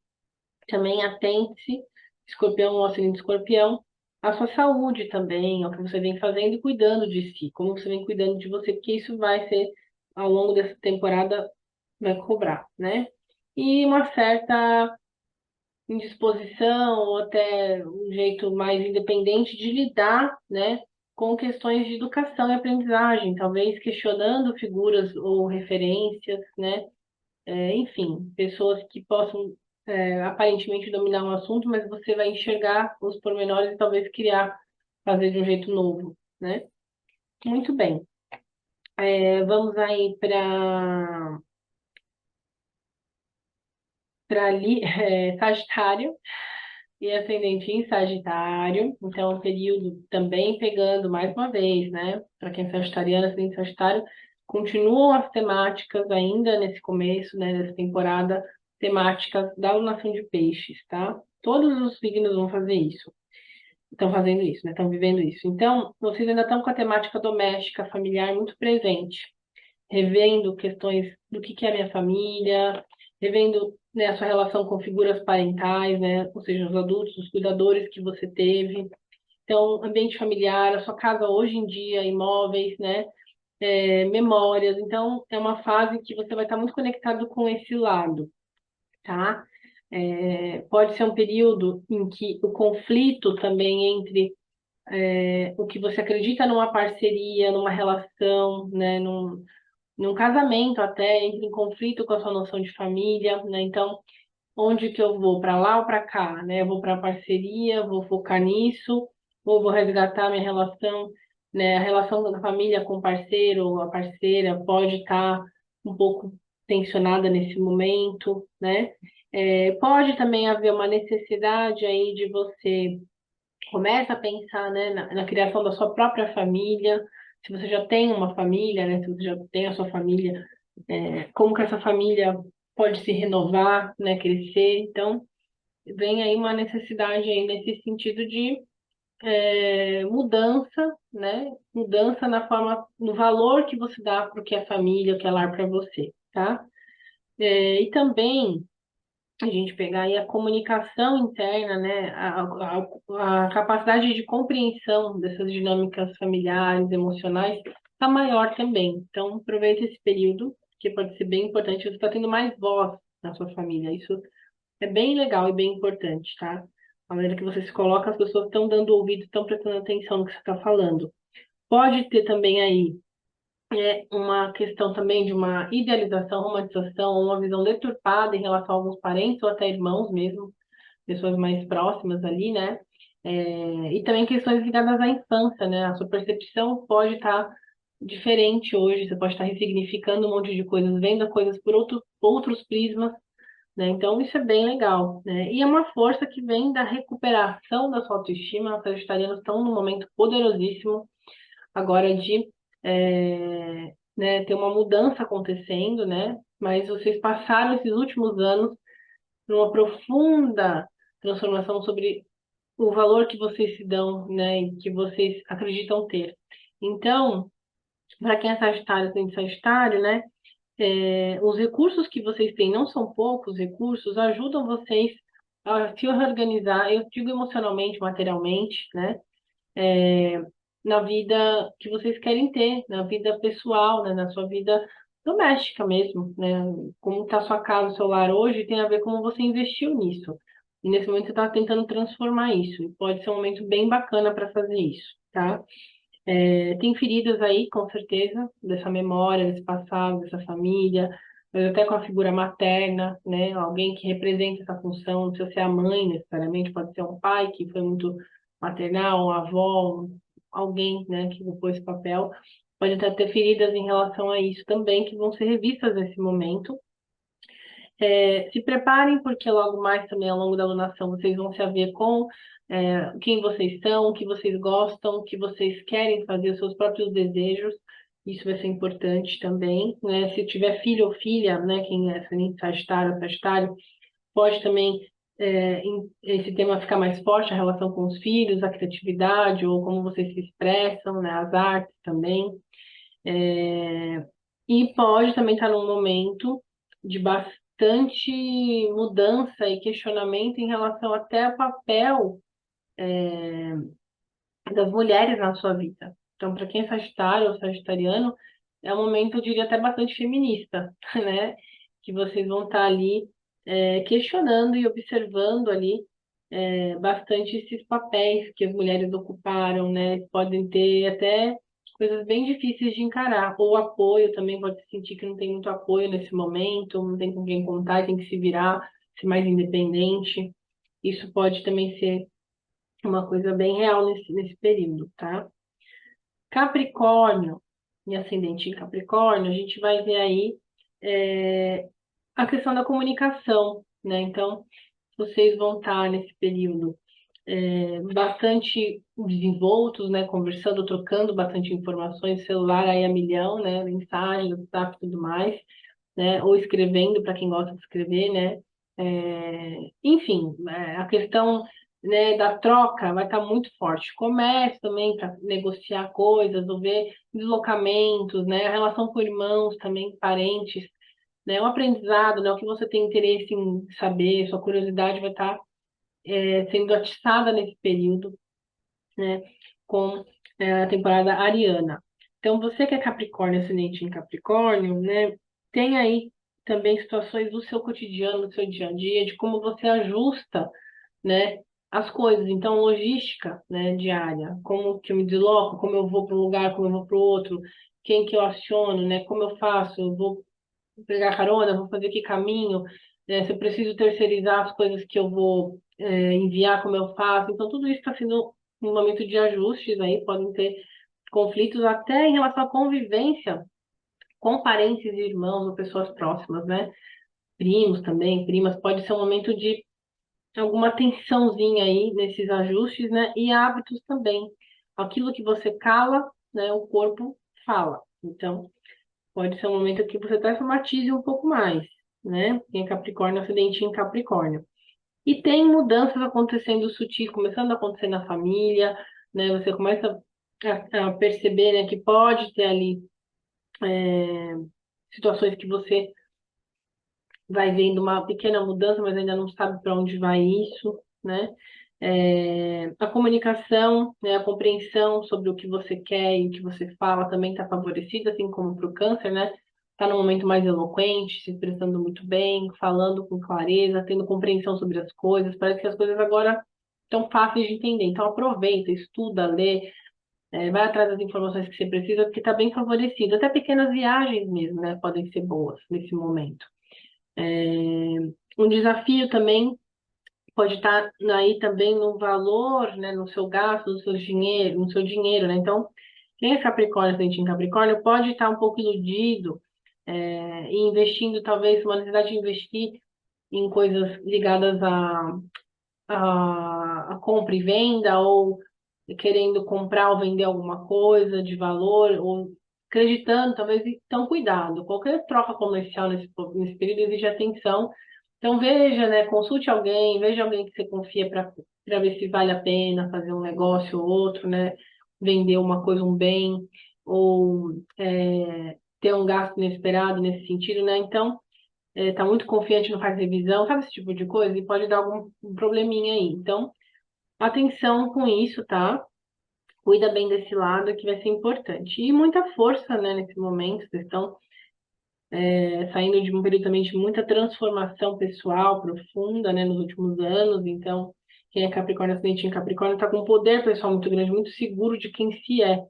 também atente-se, escorpião, o signo de escorpião, à sua saúde também, ao que você vem fazendo e cuidando de si, como você vem cuidando de você, porque isso vai ser, ao longo dessa temporada, vai cobrar, né? E uma certa indisposição ou até um jeito mais independente de lidar, né, com questões de educação e aprendizagem, talvez questionando figuras ou referências, né, enfim, pessoas que possam aparentemente dominar um assunto, mas você vai enxergar os pormenores e talvez criar, fazer de um jeito novo, né? Muito bem. Vamos aí para ali, Sagitário. E ascendente em Sagitário, então o período também pegando mais uma vez, né? Para quem é sagitariano, ascendente Sagitário, continuam as temáticas ainda nesse começo, né, dessa temporada, temáticas da alunação de peixes, tá? Todos os signos vão fazer isso, estão fazendo isso, né? Estão vivendo isso. Então, vocês ainda estão com a temática doméstica, familiar muito presente, revendo questões do que é a minha família, revendo, né, a sua relação com figuras parentais, né, ou seja, os adultos, os cuidadores que você teve. Então, ambiente familiar, a sua casa hoje em dia, imóveis, né, memórias. Então, é uma fase que você vai estar muito conectado com esse lado, tá? Pode ser um período em que o conflito também entre o que você acredita numa parceria, numa relação, né, num casamento até, entra em conflito com a sua noção de família, né? Então, onde que eu vou? Para lá ou para cá, né? Eu vou para a parceria, vou focar nisso, ou vou resgatar minha relação, né? A relação da família com o parceiro ou a parceira pode estar um pouco tensionada nesse momento, né? Pode também haver uma necessidade aí de você começa a pensar, né, na criação da sua própria família, se você já tem uma família, né, se você já tem a sua família, como que essa família pode se renovar, né, crescer. Então, vem aí uma necessidade aí nesse sentido de mudança, né, mudança na forma, no valor que você dá para o que é família, o que é lar para você, tá? E também a gente pegar aí a comunicação interna, né, a capacidade de compreensão dessas dinâmicas familiares, emocionais, está maior também. Então, aproveite esse período, que pode ser bem importante. Você está tendo mais voz na sua família. Isso é bem legal e bem importante, tá? A maneira que você se coloca, as pessoas estão dando ouvido, estão prestando atenção no que você está falando. Pode ter também aí uma questão também de uma idealização, romantização, uma visão deturpada em relação a alguns parentes ou até irmãos mesmo, pessoas mais próximas ali, né? E também questões ligadas à infância, né? A sua percepção pode estar diferente hoje, você pode estar ressignificando um monte de coisas, vendo coisas por outros prismas, né? Então isso é bem legal, né? E é uma força que vem da recuperação da sua autoestima. Os sagitarianos estão num momento poderosíssimo agora de né, ter uma mudança acontecendo, né? mas vocês passaram esses últimos anos numa profunda transformação sobre o valor que vocês se dão, né, e que vocês acreditam ter. Então, para quem é Sagitário, tem Sagitário, né, os recursos que vocês têm, não são poucos recursos, ajudam vocês a se organizar, eu digo emocionalmente, materialmente, né, na vida que vocês querem ter, na vida pessoal, né, na sua vida doméstica mesmo, né? Como está sua casa, o seu lar hoje, tem a ver como você investiu nisso. E nesse momento você está tentando transformar isso. E pode ser um momento bem bacana para fazer isso, tá? Tem feridas aí, com certeza, dessa memória, desse passado, dessa família, mas até com a figura materna, né? Alguém que representa essa função, não precisa ser a mãe necessariamente, pode ser um pai que foi muito maternal, uma avó, alguém, né, que ocupou esse papel. Pode até ter feridas em relação a isso também, que vão ser revistas nesse momento. Se preparem, porque logo mais também ao longo da alunação vocês vão se haver com quem vocês são, o que vocês gostam, o que vocês querem fazer, os seus próprios desejos. Isso vai ser importante também, né? Se tiver filho ou filha, né? Quem é ascendente Sagitário ou Sagitário, pode também esse tema ficar mais forte, a relação com os filhos, a criatividade, ou como vocês se expressam, né? As artes também. É, e pode também estar num momento de bastante mudança e questionamento em relação até ao papel das mulheres na sua vida. Então, para quem é sagitário ou sagitariano, é um momento, eu diria, até bastante feminista, né? Que vocês vão estar ali questionando e observando ali bastante esses papéis que as mulheres ocuparam, né? Podem ter até coisas bem difíceis de encarar. Ou apoio também, pode sentir que não tem muito apoio nesse momento, não tem com quem contar, tem que se virar, ser mais independente. Isso pode também ser uma coisa bem real nesse período, tá? Capricórnio e ascendente em Capricórnio, a gente vai ver aí é, a questão da comunicação, né? Então, vocês vão estar nesse período bastante desenvoltos, né? Conversando, trocando bastante informações, celular aí a milhão, né? Mensagem, WhatsApp e tudo mais, né? Ou escrevendo para quem gosta de escrever, né? Enfim, a questão, né, da troca vai estar muito forte. Comércio também para negociar coisas, ou ver deslocamentos, né? A relação com irmãos também, parentes, né? O aprendizado, né? O que você tem interesse em saber, sua curiosidade vai estar sendo atiçada nesse período, né? Com a temporada ariana. Então, você que é Capricórnio, ascendente em Capricórnio, né? Tem aí também situações do seu cotidiano, do seu dia a dia, de como você ajusta, né, as coisas. Então, logística, né, diária, como que eu me desloco, como eu vou para um lugar, como eu vou para o outro, quem que eu aciono, né, como eu faço, eu vou pegar carona, vou fazer que caminho, se eu preciso terceirizar as coisas que eu vou enviar, como eu faço. Então, tudo isso está sendo um momento de ajustes aí, podem ter conflitos até em relação à convivência com parentes e irmãos ou pessoas próximas, né? Primos também, primas, pode ser um momento de alguma tensãozinha aí nesses ajustes, né? E hábitos também. Aquilo que você cala, né? O corpo fala. Então, pode ser um momento que você até somatize um pouco mais, né? Quem é Capricórnio, acidente em Capricórnio. E tem mudanças acontecendo sutis, começando a acontecer na família, né? Você começa a perceber, né, que pode ter ali situações que você vai vendo uma pequena mudança, mas ainda não sabe para onde vai isso, né? A comunicação, né, a compreensão sobre o que você quer e o que você fala também está favorecida, assim como para o câncer, né? Está num momento mais eloquente, se expressando muito bem, falando com clareza, tendo compreensão sobre as coisas. Parece que as coisas agora estão fáceis de entender. Então aproveita, estuda, lê, vai atrás das informações que você precisa, porque está bem favorecido. Até pequenas viagens mesmo, né, podem ser boas nesse momento. Um desafio também pode estar aí também no valor, né, no seu gasto, no seu dinheiro, né? Então, quem é Capricórnio, ascendente em Capricórnio, pode estar um pouco iludido e investindo, talvez, uma necessidade de investir em coisas ligadas a compra e venda, ou querendo comprar ou vender alguma coisa de valor, ou acreditando, talvez, então cuidado. Qualquer troca comercial nesse período exige atenção. Então veja, né, consulte alguém, veja alguém que você confia para ver se vale a pena fazer um negócio ou outro, né, vender uma coisa, um bem, ou ter um gasto inesperado nesse sentido, né? Então, tá muito confiante, não faz revisão, sabe esse tipo de coisa? E pode dar algum probleminha aí. Então, atenção com isso, tá? Cuida bem desse lado que vai ser importante. E muita força, né, nesse momento. Vocês estão saindo de um período também de muita transformação pessoal profunda, né, nos últimos anos. Então, quem é Capricórnio, ascendente em Capricórnio, está com um poder pessoal muito grande, muito seguro de quem se é.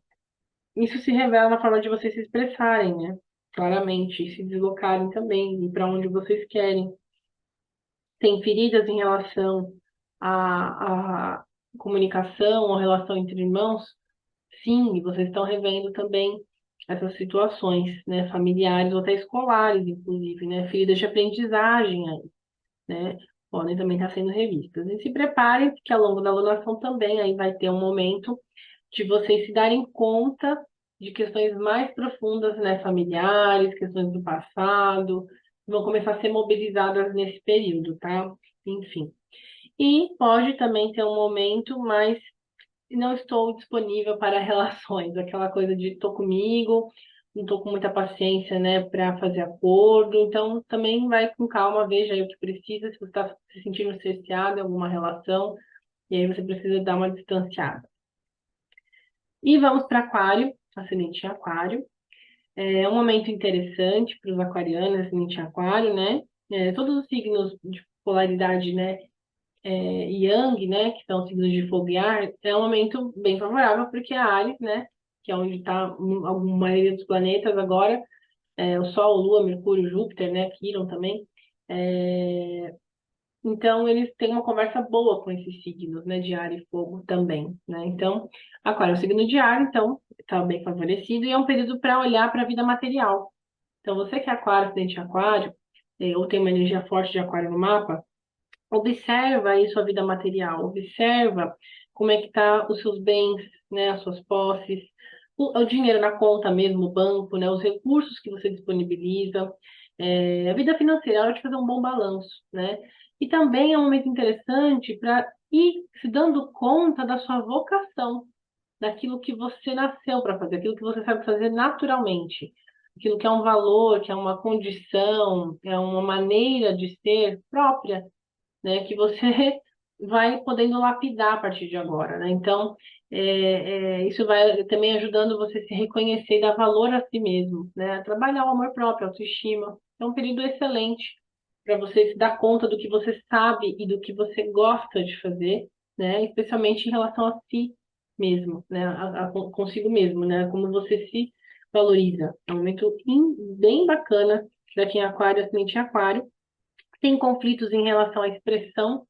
Isso se revela na forma de vocês se expressarem, né? Claramente, e se deslocarem também, e para onde vocês querem. Tem feridas em relação à comunicação, à relação entre irmãos? Sim, e vocês estão revendo também essas situações, né, familiares ou até escolares, inclusive, né, feridas de aprendizagem aí, né, podem também estar sendo revistas. E se preparem, porque ao longo da alunação também aí vai ter um momento de vocês se darem conta de questões mais profundas, né, familiares, questões do passado, vão começar a ser mobilizadas nesse período, tá? Enfim. E pode também ter um momento mais não estou disponível para relações, aquela coisa de estou comigo, não estou com muita paciência, né, para fazer acordo, então também vai com calma, veja aí o que precisa, se você está se sentindo cerceado em alguma relação, e aí você precisa dar uma distanciada. E vamos para Aquário, ascendente em Aquário. É um momento interessante para os aquarianos, ascendente em Aquário, né? Todos os signos de polaridade, né, Yang, né, que são signos de fogo e ar, é um momento bem favorável, porque a Áries, né, que é onde está a maioria dos planetas agora, o Sol, Lua, Mercúrio, Júpiter, né, Quirón também, então eles têm uma conversa boa com esses signos, né, de ar e fogo também, né, então, Aquário é um signo de ar, então está bem favorecido, e é um período para olhar para a vida material. Então, você que é Aquário, ascendente em Aquário, ou tem uma energia forte de Aquário no mapa, observa aí sua vida material, observa como é que tá os seus bens, né, as suas posses, o dinheiro na conta mesmo, o banco, né, os recursos que você disponibiliza, a vida financeira, é hora de fazer um bom balanço, né? E também é um momento interessante para ir se dando conta da sua vocação, daquilo que você nasceu para fazer, aquilo que você sabe fazer naturalmente, aquilo que é um valor, que é uma condição, é uma maneira de ser própria, né, que você vai podendo lapidar a partir de agora, né? Então, isso vai também ajudando você a se reconhecer e dar valor a si mesmo, né? Trabalhar o amor próprio, a autoestima. É um período excelente para você se dar conta do que você sabe e do que você gosta de fazer, né? Especialmente em relação a si mesmo, né? Consigo mesmo, né? Como você se valoriza. É um momento bem bacana para quem é aquário, ascendente em aquário. Tem conflitos em relação à expressão,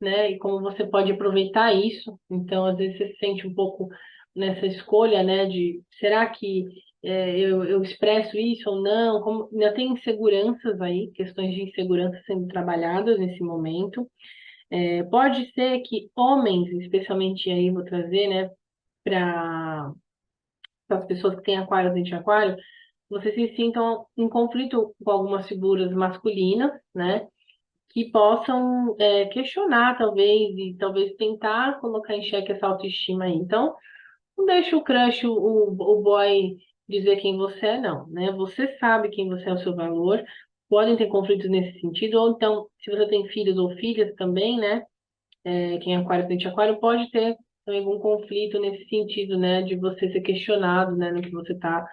né? E como você pode aproveitar isso. Então, às vezes, você se sente um pouco nessa escolha, né? De será que eu expresso isso ou não? Como, ainda tem inseguranças aí, questões de insegurança sendo trabalhadas nesse momento. Pode ser que homens, especialmente aí, vou trazer, né? Para as pessoas que têm aquário, ascendente em aquário, vocês se sintam em conflito com algumas figuras masculinas, né? Que possam questionar, talvez, e talvez tentar colocar em xeque essa autoestima aí. Então, não deixe o crush, o boy, dizer quem você é, não, né? Você sabe quem você é, o seu valor. Podem ter conflitos nesse sentido, ou então, se você tem filhos ou filhas também, né? Quem é aquário, frente aquário, pode ter também algum conflito nesse sentido, né? De você ser questionado, né? No que você está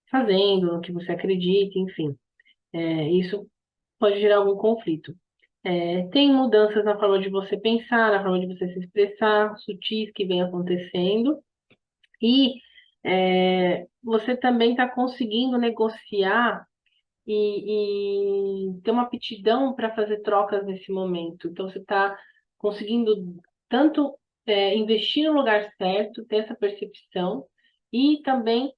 fazendo, no que você acredita, enfim. Isso pode gerar algum conflito. Tem mudanças na forma de você pensar, na forma de você se expressar, sutis que vem acontecendo, e você também está conseguindo negociar e ter uma aptidão para fazer trocas nesse momento. Então, você está conseguindo tanto investir no lugar certo, ter essa percepção, e também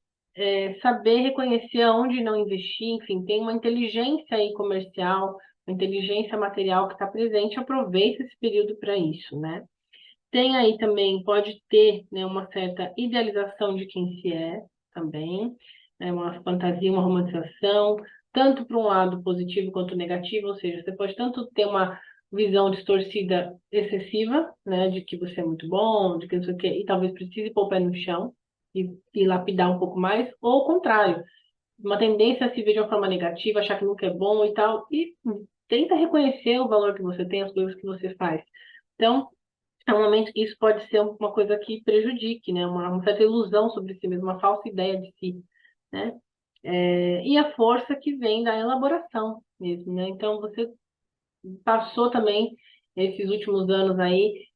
saber reconhecer aonde não investir, enfim, tem uma inteligência aí comercial, uma inteligência material que está presente, aproveita esse período para isso, né? Tem aí também, pode ter, né, uma certa idealização de quem se é também. é uma fantasia, uma romantização, tanto para um lado positivo quanto negativo, ou seja, você pode tanto ter uma visão distorcida excessiva, né, de que você é muito bom, de que não sei o quê, e talvez precise pôr o pé no chão e lapidar um pouco mais, ou o contrário, uma tendência a se ver de uma forma negativa, achar que nunca é bom e tal, e tenta reconhecer o valor que você tem, as coisas que você faz. Então, é um momento que isso pode ser uma coisa que prejudique, né? Uma certa ilusão sobre si mesmo, uma falsa ideia de si, né? E a força que vem da elaboração mesmo, né? Então, você passou também esses últimos anos aí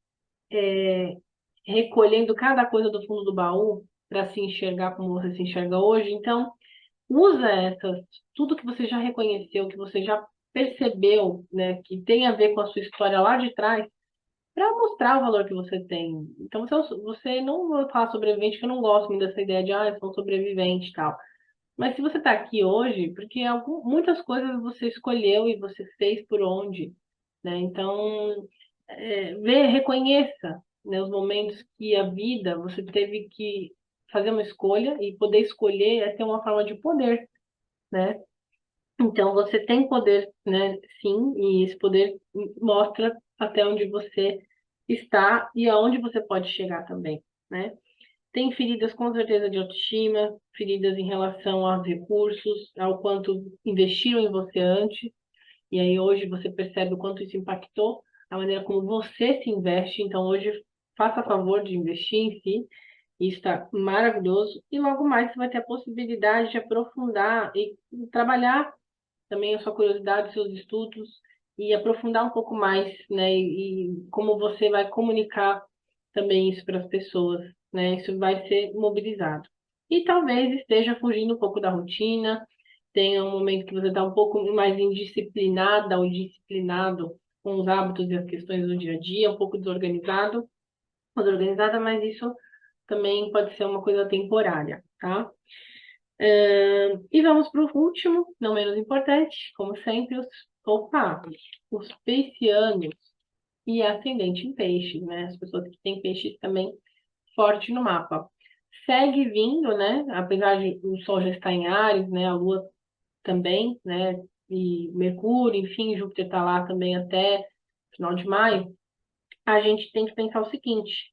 recolhendo cada coisa do fundo do baú para se enxergar como você se enxerga hoje. Então, usa tudo que você já reconheceu, que você já percebeu, né, que tem a ver com a sua história lá de trás, para mostrar o valor que você tem. Então, você não vai falar sobrevivente, que eu não gosto muito dessa ideia de, eu sou um sobrevivente e tal. Mas se você está aqui hoje, porque muitas coisas você escolheu e você fez por onde, né? Então, reconheça, né, os momentos que a vida você teve que fazer uma escolha e poder escolher é ter uma forma de poder, né? Então, você tem poder, né? Sim, e esse poder mostra até onde você está e aonde você pode chegar também, né? Tem feridas com certeza de autoestima, feridas em relação aos recursos, ao quanto investiram em você antes, e aí hoje você percebe o quanto isso impactou a maneira como você se investe. Então, hoje, faça favor de investir em si, isso está maravilhoso. E logo mais você vai ter a possibilidade de aprofundar e trabalhar também a sua curiosidade, os seus estudos e aprofundar um pouco mais, né? E como você vai comunicar também isso para as pessoas, né? Isso vai ser mobilizado. E talvez esteja fugindo um pouco da rotina, tenha um momento que você está um pouco mais indisciplinada ou indisciplinado com os hábitos e as questões do dia a dia, um pouco desorganizada, mas isso também pode ser uma coisa temporária, tá? E vamos para o último, não menos importante, como sempre, os piscianos e ascendente em peixes, né? As pessoas que têm peixes também forte no mapa. Segue vindo, né? Apesar de o Sol já estar em Áries, né? A Lua também, né? E Mercúrio, enfim, Júpiter está lá também até final de maio. A gente tem que pensar o seguinte: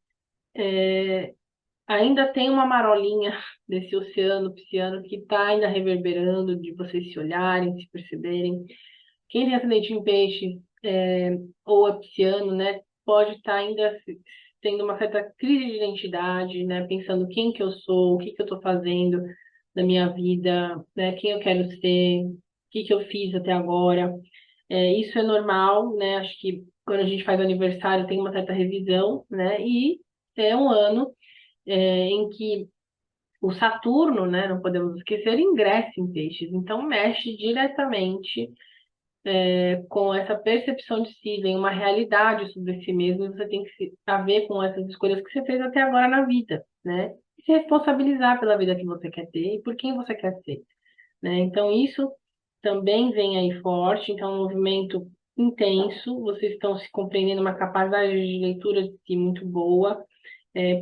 ainda tem uma marolinha desse oceano pisciano que está ainda reverberando, de vocês se olharem, se perceberem. Quem tem ascendente em peixe ou é pisciano, né, pode estar ainda tendo uma certa crise de identidade, né, pensando quem que eu sou, o que que eu estou fazendo na minha vida, né, quem eu quero ser, o que que eu fiz até agora. Isso é normal, né? Acho que quando a gente faz aniversário tem uma certa revisão, né? E é um ano em que o Saturno, né, não podemos esquecer, ingressa em peixes, então mexe diretamente com essa percepção de si, vem uma realidade sobre si mesmo, e você tem que se a ver com essas escolhas que você fez até agora na vida, né? E se responsabilizar pela vida que você quer ter e por quem você quer ser, né? Então isso também vem aí forte, então é um movimento intenso, vocês estão se compreendendo, uma capacidade de leitura de si muito boa.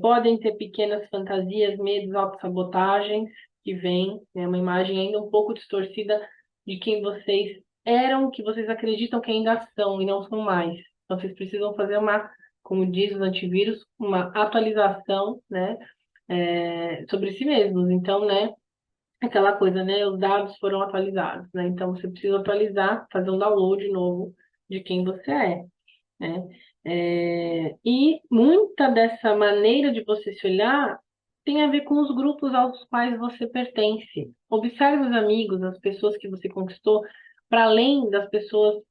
Podem ter pequenas fantasias, medos, autossabotagens que vêm, né? Uma imagem ainda um pouco distorcida de quem vocês eram, que vocês acreditam que ainda são e não são mais. Então, vocês precisam fazer como diz os antivírus, uma atualização, né? Sobre si mesmos. Então, né? Aquela coisa, né? Os dados foram atualizados, né? Então, você precisa atualizar, fazer um download novo de quem você é, né? E muita dessa maneira de você se olhar tem a ver com os grupos aos quais você pertence. Observe os amigos, as pessoas que você conquistou, para além das pessoas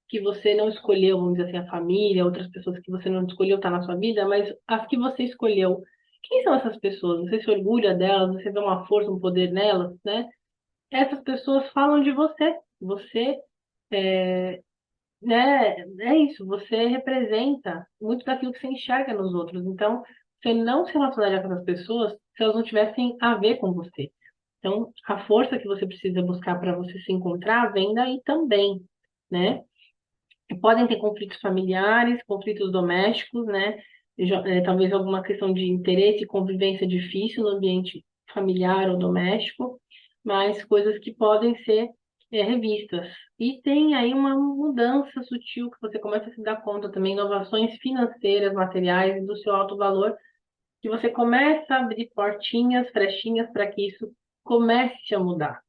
que você não escolheu, vamos dizer assim, a família, outras pessoas que você não escolheu estar na sua vida, mas as que você escolheu. Quem são essas pessoas? Você se orgulha delas? Você vê uma força, um poder nelas, né? Essas pessoas falam de você. Você né? É isso, você representa muito daquilo que você enxerga nos outros. Então, você não se relacionaria com essas pessoas se elas não tivessem a ver com você. Então, a força que você precisa buscar para você se encontrar vem daí também, né? Podem ter conflitos familiares, conflitos domésticos, né? Talvez alguma questão de interesse e convivência difícil no ambiente familiar ou doméstico. mas coisas que podem ser revistas. E tem aí uma mudança sutil que você começa a se dar conta também, inovações financeiras, materiais e do seu alto valor, que você começa a abrir portinhas, frechinhas para que isso comece a mudar,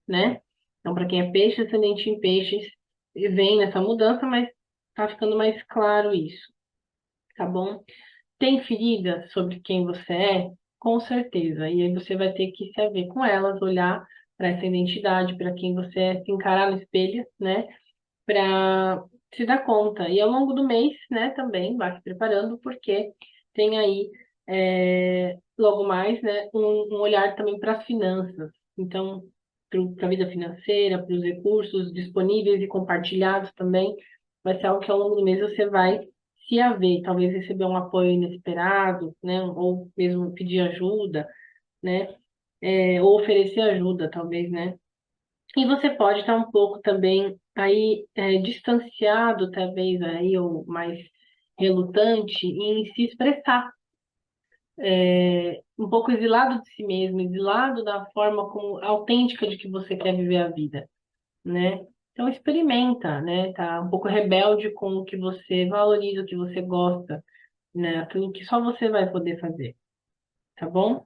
né? Então, para quem é peixe, ascendente em peixes, vem nessa mudança, mas tá ficando mais claro isso, tá bom? Tem feridas sobre quem você é? Com certeza. E aí você vai ter que se haver com elas, olhar para essa identidade, para quem você é, se encarar no espelho, né? Para se dar conta. E ao longo do mês, né, também vá se preparando, porque tem aí, logo mais, né, um olhar também para as finanças. Então, para a vida financeira, para os recursos disponíveis e compartilhados também, vai ser algo que ao longo do mês você vai se haver, talvez receber um apoio inesperado, né, ou mesmo pedir ajuda, né, ou oferecer ajuda, talvez, né, e você pode estar um pouco também aí distanciado, talvez aí, ou mais relutante em se expressar, um pouco exilado de si mesmo, exilado da forma como autêntica de que você quer viver a vida, né? Então experimenta, né? Tá um pouco rebelde com o que você valoriza, o que você gosta, né? Aquilo que só você vai poder fazer, tá bom?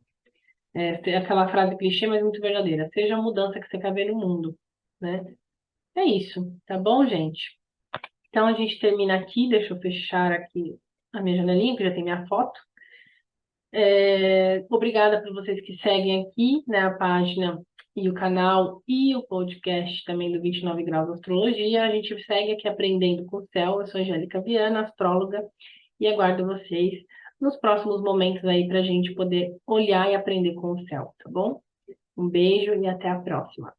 Tem aquela frase clichê, mas muito verdadeira. Seja a mudança que você quer ver no mundo, né? É isso, tá bom, gente? Então a gente termina aqui, deixa eu fechar aqui a minha janelinha, que já tem minha foto. Obrigada por vocês que seguem aqui, né, a página e o canal e o podcast também do 29 Graus de Astrologia. A gente segue aqui aprendendo com o céu. Eu sou Angélica Viana, astróloga, e aguardo vocês nos próximos momentos aí para a gente poder olhar e aprender com o céu, tá bom? Um beijo e até a próxima.